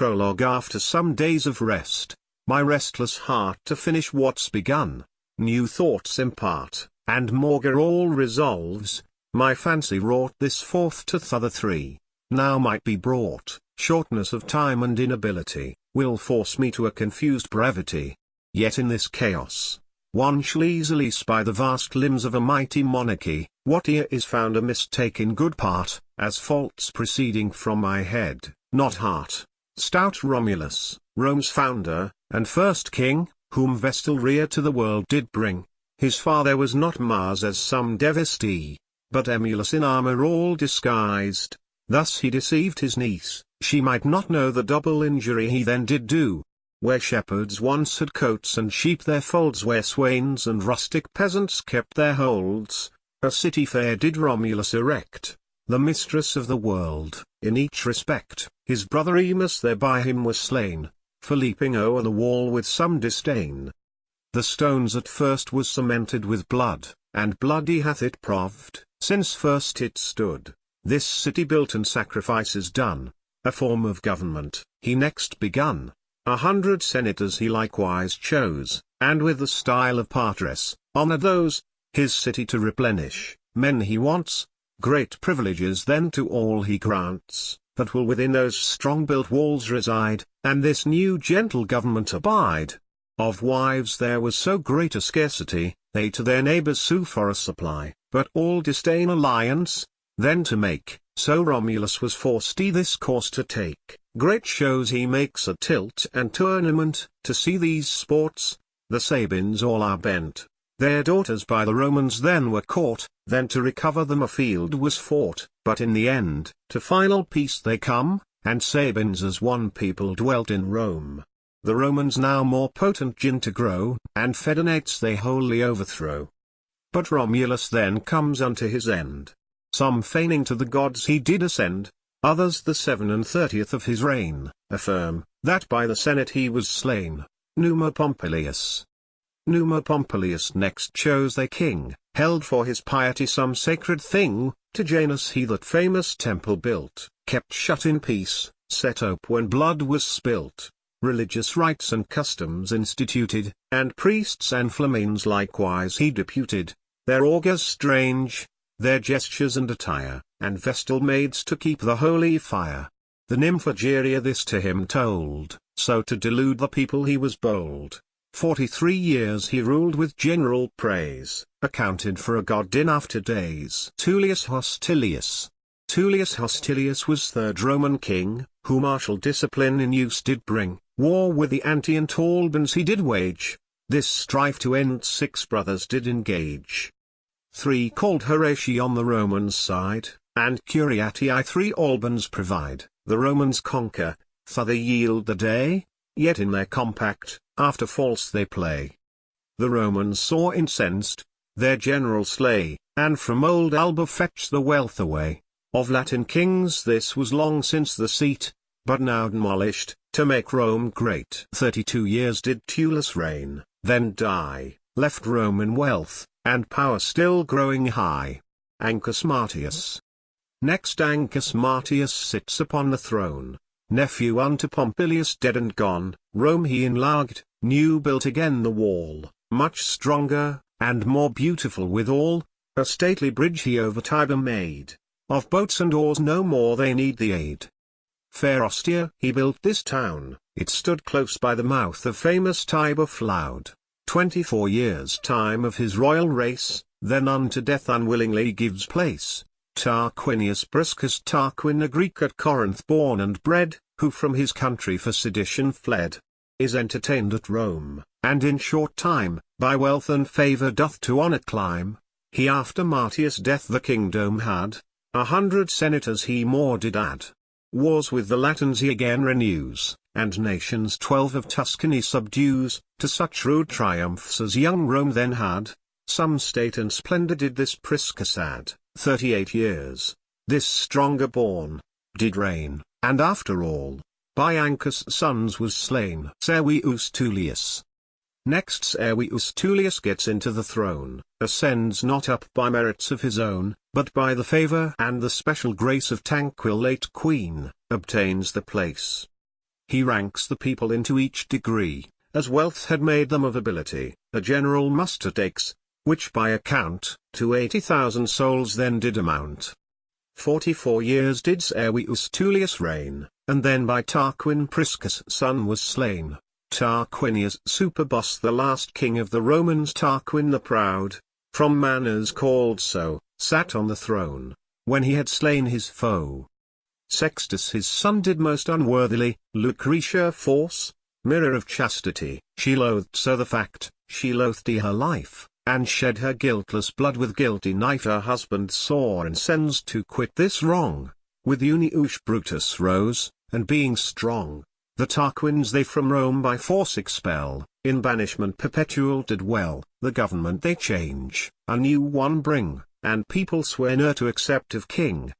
prologue after some days of rest, my restless heart to finish what's begun, new thoughts impart, and maugre all resolves, my fancy wrought this forth to t'other three, now might be brought, shortness of time and inability, will force me to a confused brevity. Yet in this chaos, one shall easily spy the vast limbs of a mighty monarchy, what here is found a mistake in good part, as faults proceeding from my head, not heart. Stout Romulus, Rome's founder, and first king, whom Vestal rear to the world did bring, his father was not Mars as some devesty, but Emulus in armor all disguised, thus he deceived his niece, she might not know the double injury he then did do. Where shepherds once had coats and sheep their folds, where swains and rustic peasants kept their holds, a city fair did Romulus erect, the mistress of the world, in each respect. His brother Remus there by him was slain, for leaping o'er the wall with some disdain. The stones at first was cemented with blood, and bloody hath it proved, since first it stood, this city built and sacrifices done, a form of government, he next begun. 100 senators he likewise chose, and with the style of partners, honored those, his city to replenish, men he wants, great privileges then to all he grants, that will within those strong-built walls reside, and this new gentle government abide. Of wives there was so great a scarcity, they to their neighbors sue for a supply, but all disdain alliance, then to make, so Romulus was forced this course to take. Great shows he makes at tilt and tournament, to see these sports, the Sabines all are bent, their daughters by the Romans then were caught, then to recover them a field was fought, but in the end, to final peace they come, and Sabines as one people dwelt in Rome. The Romans now more potent gin to grow, and Fedinates they wholly overthrow. But Romulus then comes unto his end. Some feigning to the gods he did ascend, others the 37th of his reign, affirm, that by the senate he was slain, Numa Pompilius. Numa Pompilius next chose they king, held for his piety some sacred thing, to Janus he that famous temple built, kept shut in peace, set ope when blood was spilt, religious rites and customs instituted, and priests and flamines likewise he deputed, their augurs strange, their gestures and attire, and Vestal maids to keep the holy fire. The nymph Egeria this to him told, so to delude the people he was bold. 43 years he ruled with general praise, accounted for a god in after days. Tullius Hostilius. Tullius Hostilius was third Roman king, who martial discipline in use did bring, war with the Antiant Albans he did wage, this strife to end 6 brothers did engage. 3 called Horatii on the Romans' side, and Curiatii 3 Albans provide, the Romans conquer, th'other yield the day, yet in their compact, after false they play. The Romans sore incensed, their general slay, and from old Alba fetch the wealth away, of Latin kings this was long since the seat, but now demolished, to make Rome great. 32 years did Tullus reign, then die, left Rome in wealth, and power still growing high. Ancus Martius. Next Ancus Martius sits upon the throne, nephew unto Pompilius dead and gone, Rome he enlarged, new built again the wall, much stronger, and more beautiful withal, a stately bridge he over Tiber made, of boats and oars no more they need the aid. Fair Ostia he built this town, it stood close by the mouth of famous Tiber flowed. 24 years time of his royal race, then unto death unwillingly gives place. Tarquinius Priscus Tarquin a Greek at Corinth born and bred, who from his country for sedition fled, is entertained at Rome, and in short time, by wealth and favour doth to honour climb. He after Martius' death the kingdom had, 100 senators he more did add. Wars with the Latins he again renews, and nations 12 of Tuscany subdues, to such rude triumphs as young Rome then had. Some state and splendour did this Priscus add, 38 years, this stronger born, did reign, and after all, by Ancus' sons was slain. Servius Tullius. Next Servius Tullius gets into the throne, ascends not up by merits of his own, but by the favour and the special grace of Tanquil late queen, obtains the place. he ranks the people into each degree, as wealth had made them of ability. A general muster takes, which by account, to 80,000 souls then did amount. 44 years did Servius Tullius reign, and then by Tarquin Priscus' son was slain. Tarquinius Superbus, the last king of the Romans. Tarquin the proud, from manners called so, sat on the throne, when he had slain his foe. Sextus his son did most unworthily. Lucretia force, mirror of chastity, she loathed so the fact, she loathed her life, and shed her guiltless blood with guilty knife. Her husband sore incensed to quit this wrong, with Unius Brutus rose, and being strong, the Tarquins they from Rome by force expel, in banishment perpetual did dwell. The government they change, a new one bring, and people swear ne'er to accept of king,